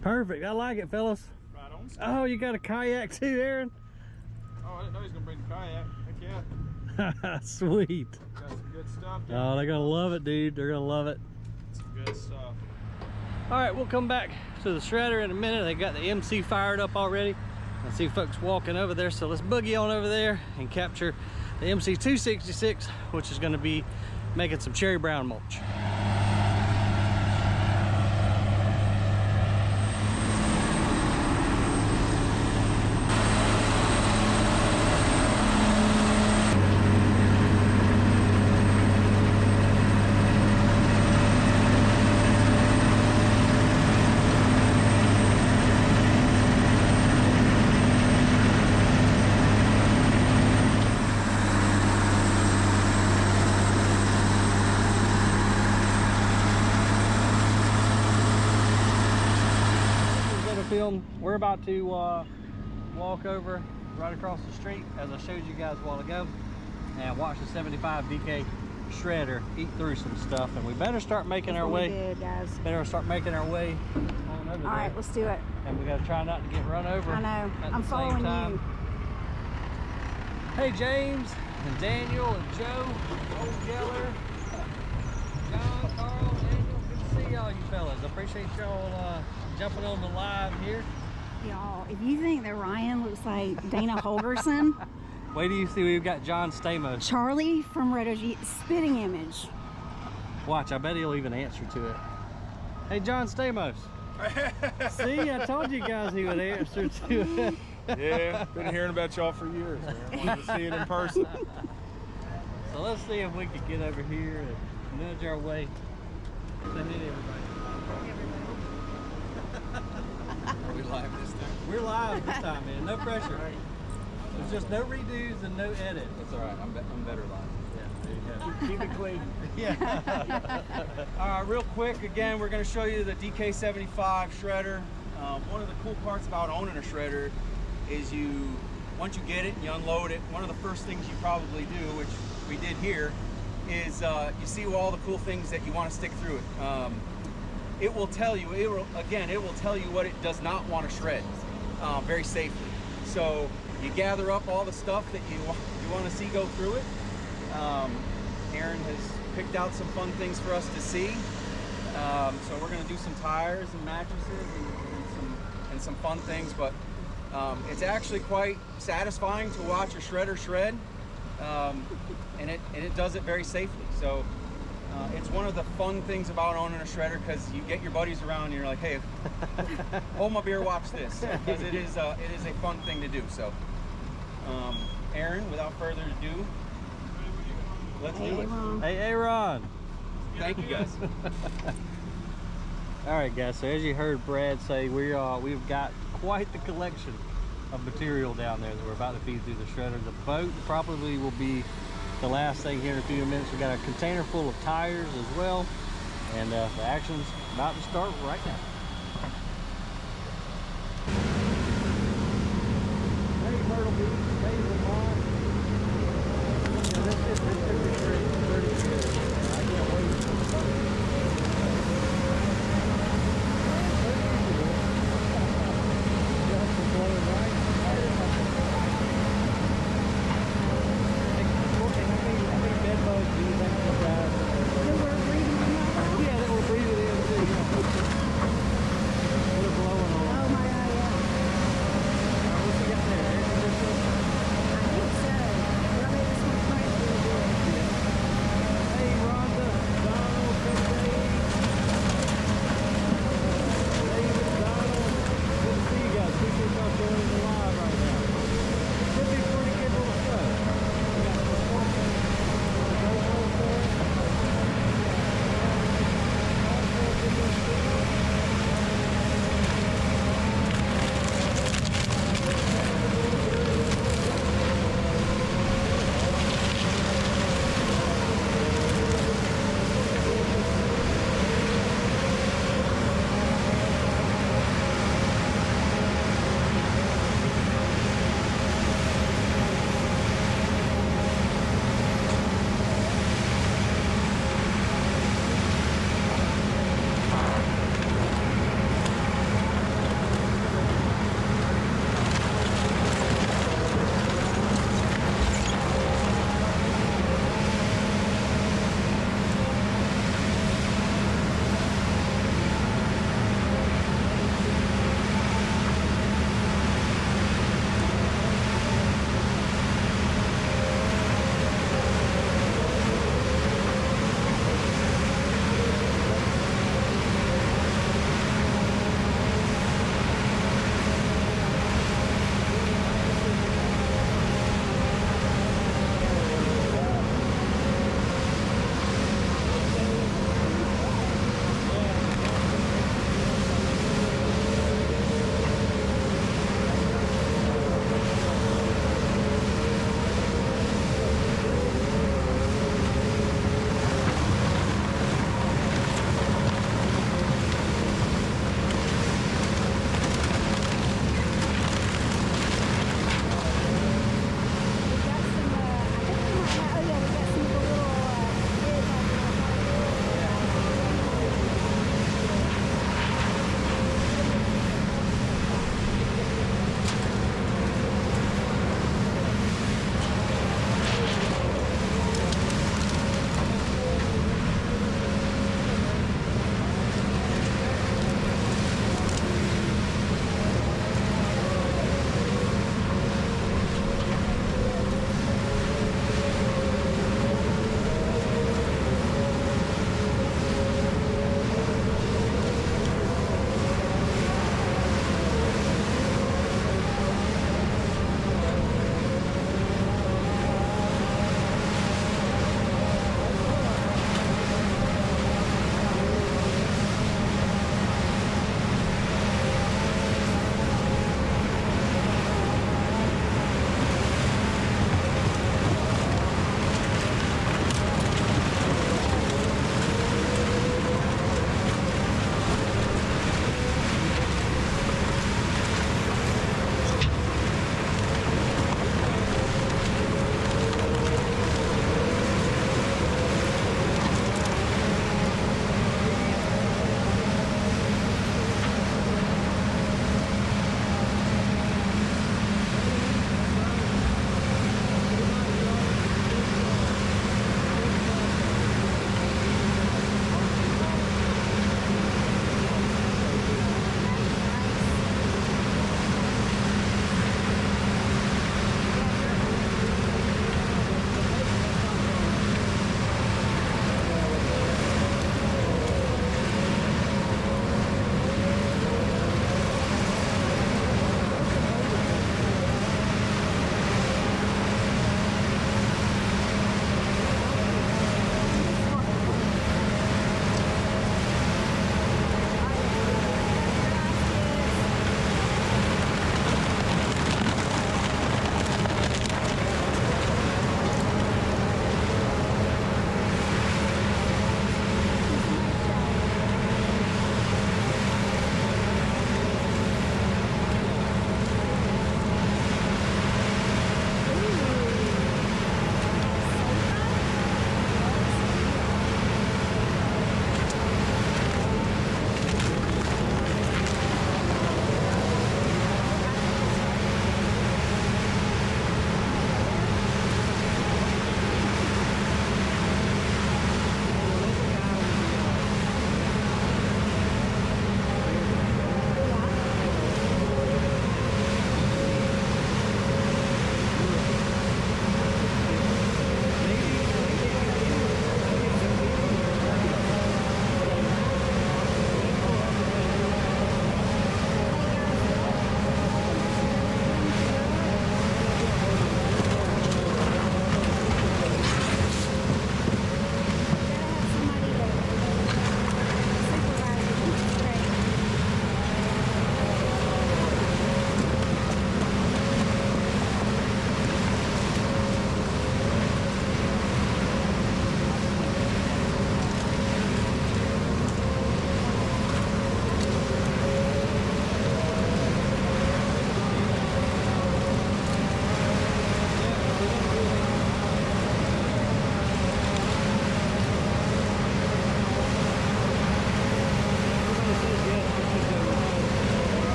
Perfect. I like it, fellas. Right on. Oh, you got a kayak too, Aaron? Oh, I didn't know he was gonna bring the kayak. Heck yeah. Sweet. Got some good stuff. Oh, they're gonna love it, dude. They're gonna love it. Some good stuff. All right, we'll come back to the shredder in a minute. They got the MC fired up already. I see folks walking over there, so let's boogie on over there and capture the MC 266, which is gonna be making some cherry brown mulch. We're about to walk over right across the street, as I showed you guys a while ago, and watch the 75 DK shredder eat through some stuff. And we better start making our way. Good, guys. Better start making our way on over there. All right, let's do it. And we got to try not to get run over. I know. At I'm the following same time. you. Hey, James and Daniel and Joe, Old Geller, John, Carl, Daniel. Good to see y'all, you fellas. I appreciate y'all jumping on the live here. Y'all, if you think that Ryan looks like Dana Holgerson, wait till you see we've got John Stamos. Charlie from Rotochopper, spitting image. Watch, I bet he'll even answer to it. Hey, John Stamos. See, I told you guys he would answer to it. Yeah, been hearing about y'all for years, man. Wanted to see it in person. So let's see if we can get over here and nudge our way. Say hey to everybody. Are we live this time? We're live this time, man. No pressure. There's just no redos and no edit. It's all right. I'm better live. Yeah, there you go. Keep it clean. Yeah. All right, real quick, again, we're going to show you the DK75 shredder. One of the cool parts about owning a shredder is once you get it and you unload it, one of the first things you probably do, which we did here, is you see all the cool things that you want to stick through it. It will tell you, it will tell you what it does not want to shred very safely. So you gather up all the stuff that you want to see go through it. Aaron has picked out some fun things for us to see. So we're going to do some tires and mattresses and some fun things, but it's actually quite satisfying to watch a shredder shred, and it does it very safely. So it's one of the fun things about owning a shredder, because you get your buddies around and you're like, hey, hold my beer, watch this, because it is a fun thing to do. So Aaron, without further ado, let's do it. Hey, Aaron. Thank you, guys. All right, guys, so as you heard Brad say, we've got quite the collection of material down there that we're about to feed through the shredder. The boat probably will be the last thing here in a few minutes. We got a container full of tires as well, and the action's about to start right now. Hey, Myrtle Beach, hey, Lamar. This is pretty good. I can't wait.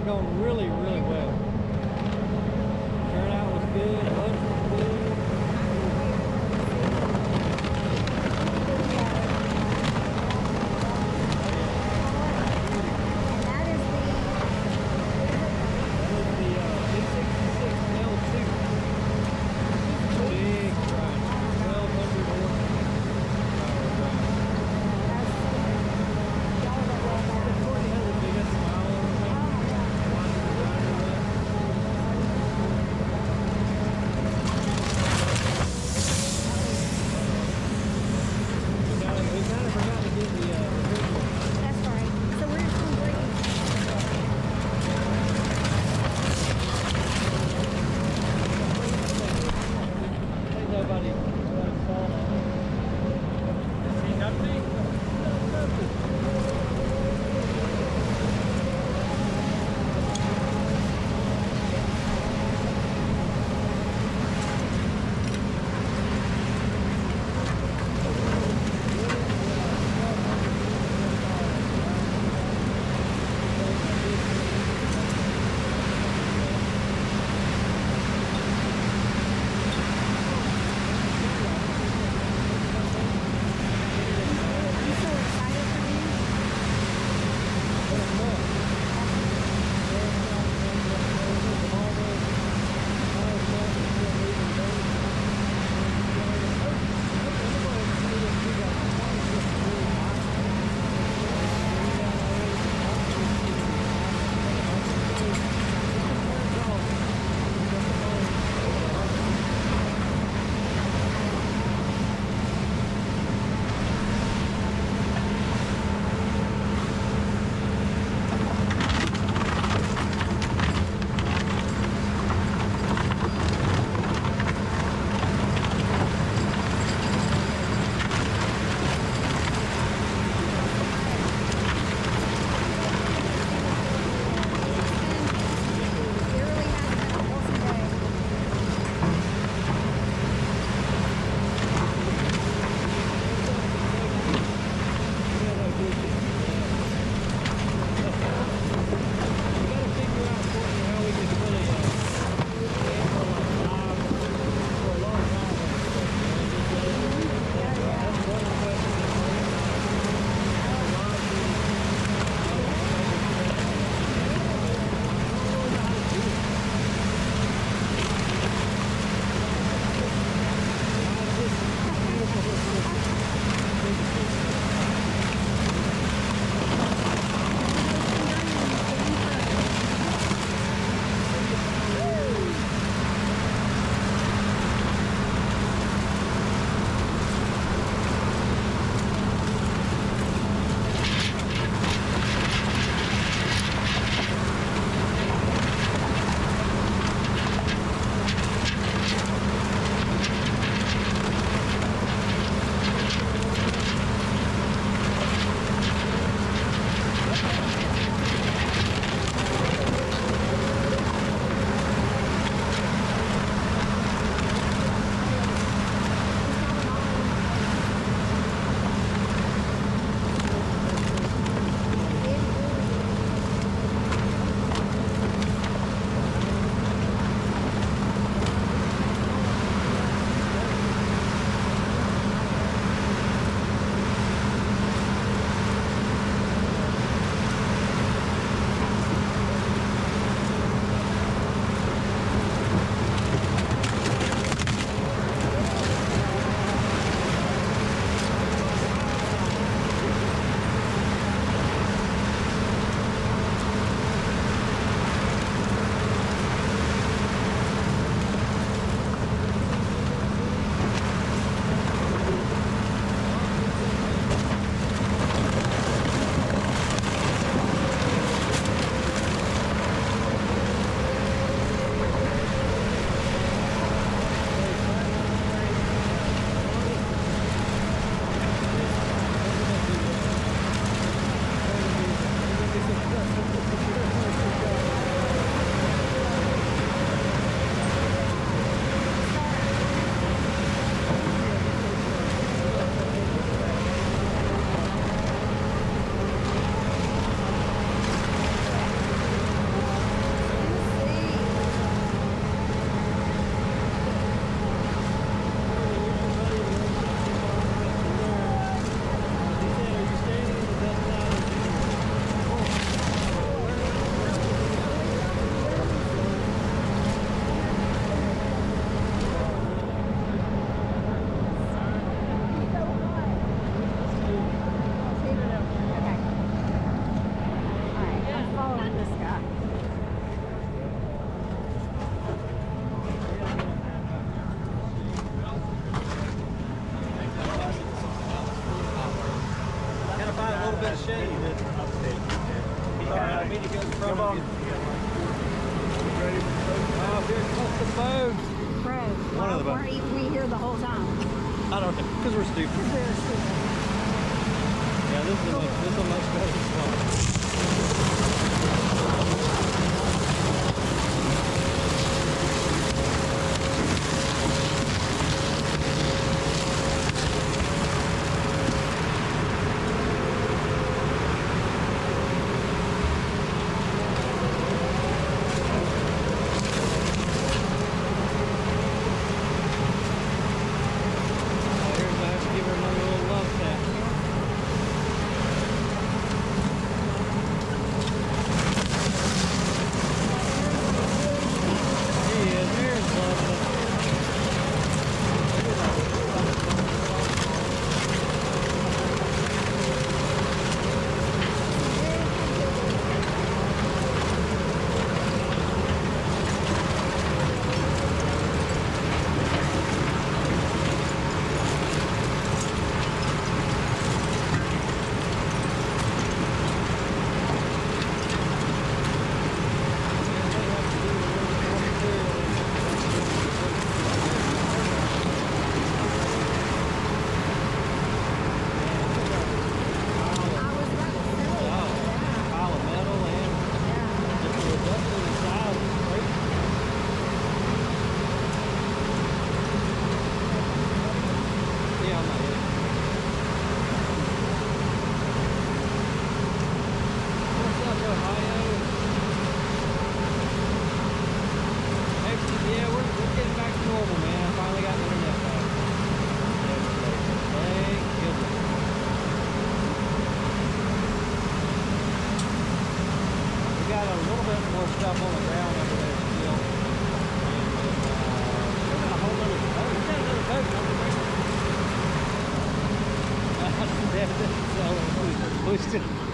Started going really, really well. Turnout was good, lunch was good. bit of shade. Sorry, I mean to go in front of you. Oh, here comes the boat. Fred, One of the why weren't we here the whole time? I don't know, because we're stupid. We're stupid. Yeah, this is a much better spot.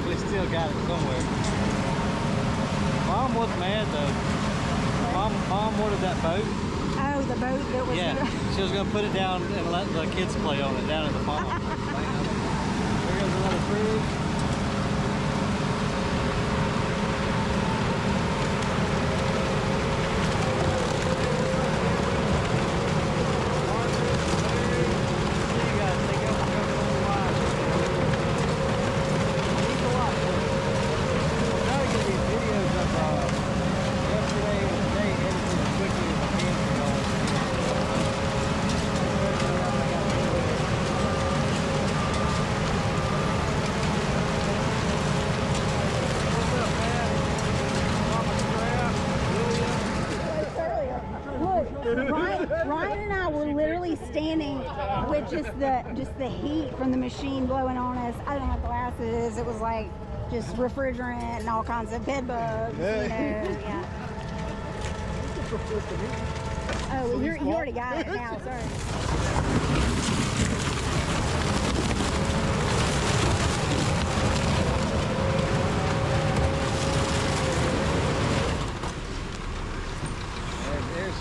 We still got it somewhere. Mom was mad though. Mom wanted that boat. Oh, the boat that was. Yeah, she was gonna put it down and let the kids play on it down at the pond. There goes another cruise. Ryan and I were literally standing with just the heat from the machine blowing on us. I didn't have glasses. It was like just refrigerant and all kinds of bed bugs. You know, yeah. Oh, you already got it now. Sorry.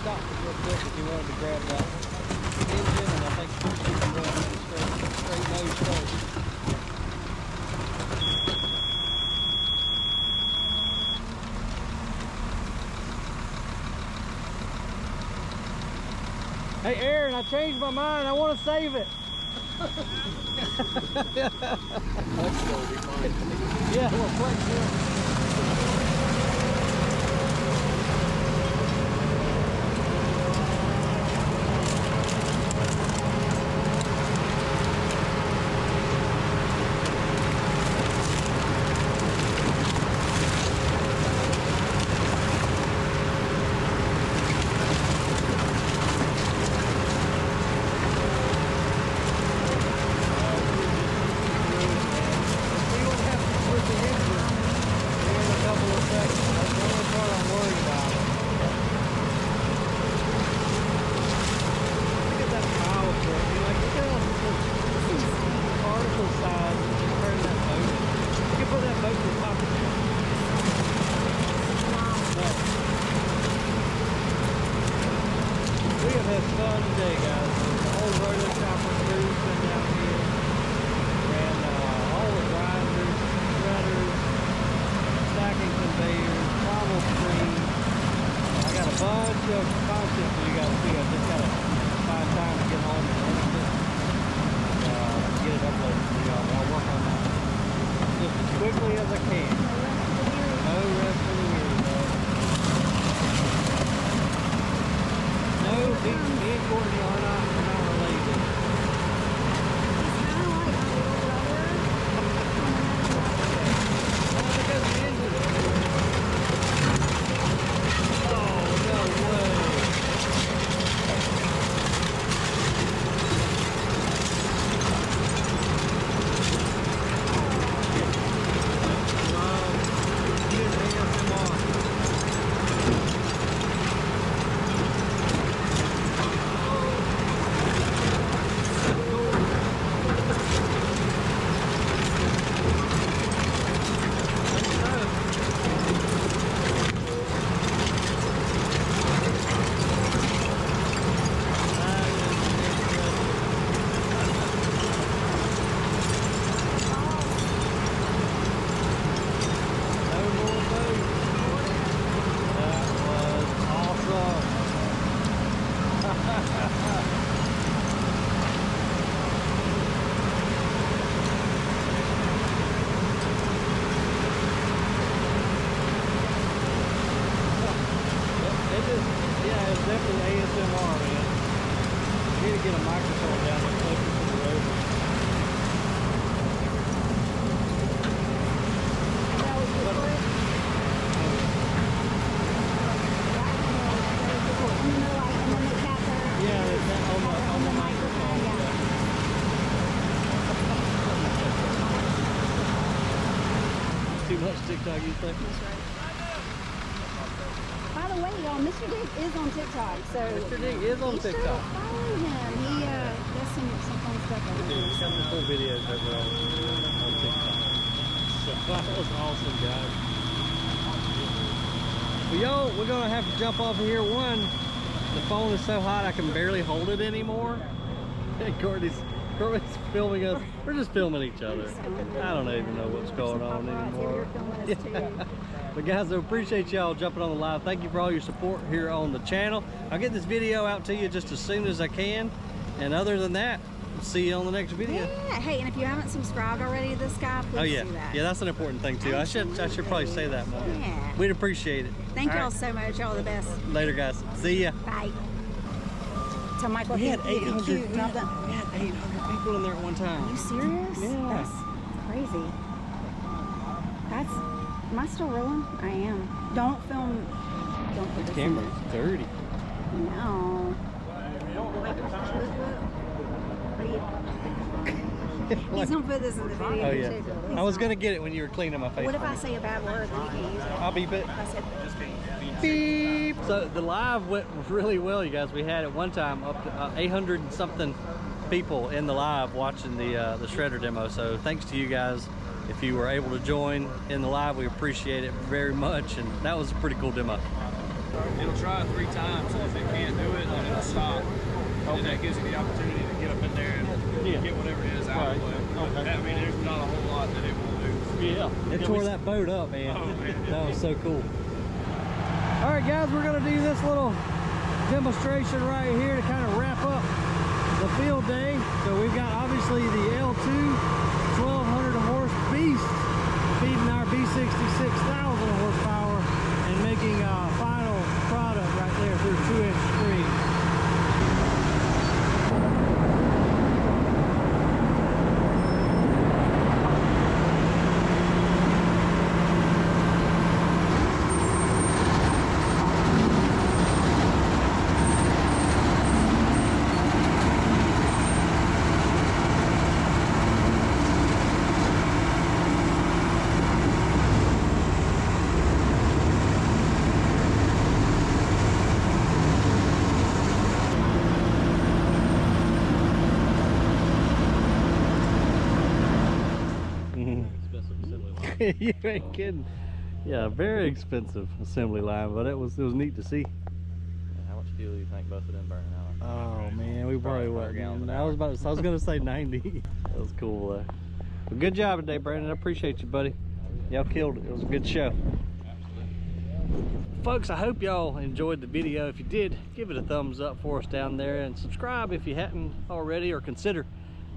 Stop real quick if you wanted to grab that engine, and I think you can go straight nose first. Hey Aaron, I changed my mind. I want to save it. Flex will be fine. Yeah, well, flex will. still content for you guys too. I just gotta find time to get home and edit it. Get it uploaded for y'all. I'll work on that just as quickly as I can. No rest for the weary, though. No, me and Courtney are not related. TikTok, you think? By the way, y'all, Mr. Dig is on TikTok, so Mr. Dig is on TikTok. Follow him. He does some fun stuff on there. He's got some cool videos over on TikTok. So that was awesome, guys. Well, y'all, we're gonna have to jump off of here. One, the phone is so hot I can barely hold it anymore. And Courtney's filming us. We're just filming each other. I don't even know what's going on anymore. Yeah. But guys, I appreciate y'all jumping on the live. Thank you for all your support here on the channel. I'll get this video out to you just as soon as I can. And other than that, see you on the next video. Yeah. Hey, and if you haven't subscribed already to this guy, please do that. Yeah, that's an important thing too. Absolutely. I should probably say that more. Yeah. We'd appreciate it. Thank y'all so much. Y'all are the best. Later, guys. See ya. Bye. Tell Michael we had 800 people in there at one time. Are you serious? Yeah. That's crazy. Am I still rolling? I am. Don't film. Don't put The this camera's dirty. No. Please don't put this in the video. Oh yeah. I was gonna get it when you were cleaning my face. What if I say a bad word and you can't use it? I'll beep it. I said beep. So the live went really well, you guys. We had at one time up to 800 and something people in the live watching the shredder demo. So thanks to you guys. If you were able to join in the live, we appreciate it very much. And that was a pretty cool demo. It'll try 3 times, and if it can't do it, then it'll stop. And that gives you the opportunity to get up in there and get whatever it is out of the way. I mean, there's not a whole lot that it will do. Yeah. It tore that boat up, man. Oh, man. That was so cool. All right, guys, we're going to do this little demonstration right here to kind of wrap up the field day. So we've got obviously the L2 1200 horse beast feeding our B66 1000 horsepower and making a final product right there through 2-inch screen. You ain't kidding. Yeah, very expensive assembly line, but it was neat to see. How much fuel do you think both of them burning out? Oh man, we probably went. I was gonna say 90. That was cool. Well, good job today, Brandon. I appreciate you, buddy. Y'all killed it. It was a good show. Folks, I hope y'all enjoyed the video. If you did, give it a thumbs up for us down there, and subscribe if you hadn't already, or consider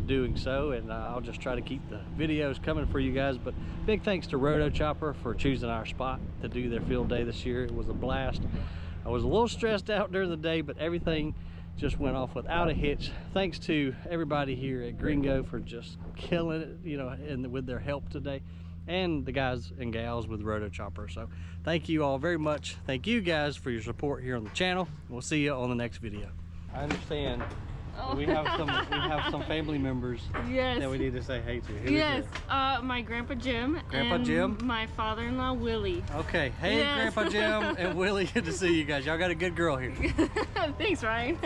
doing so. And I'll just try to keep the videos coming for you guys. But big thanks to Rotochopper for choosing our spot to do their field day this year. It was a blast. I was a little stressed out during the day, but everything just went off without a hitch. Thanks to everybody here at Gringo for just killing it, you know, and with their help today, and the guys and gals with Rotochopper. So thank you all very much. Thank you guys for your support here on the channel. We'll see you on the next video. I understand we have some family members that we need to say hey to. Yes, my Grandpa Jim and my father-in-law Willie. Okay, hey Grandpa Jim and Willie, good to see you guys. Y'all got a good girl here. Thanks, Ryan.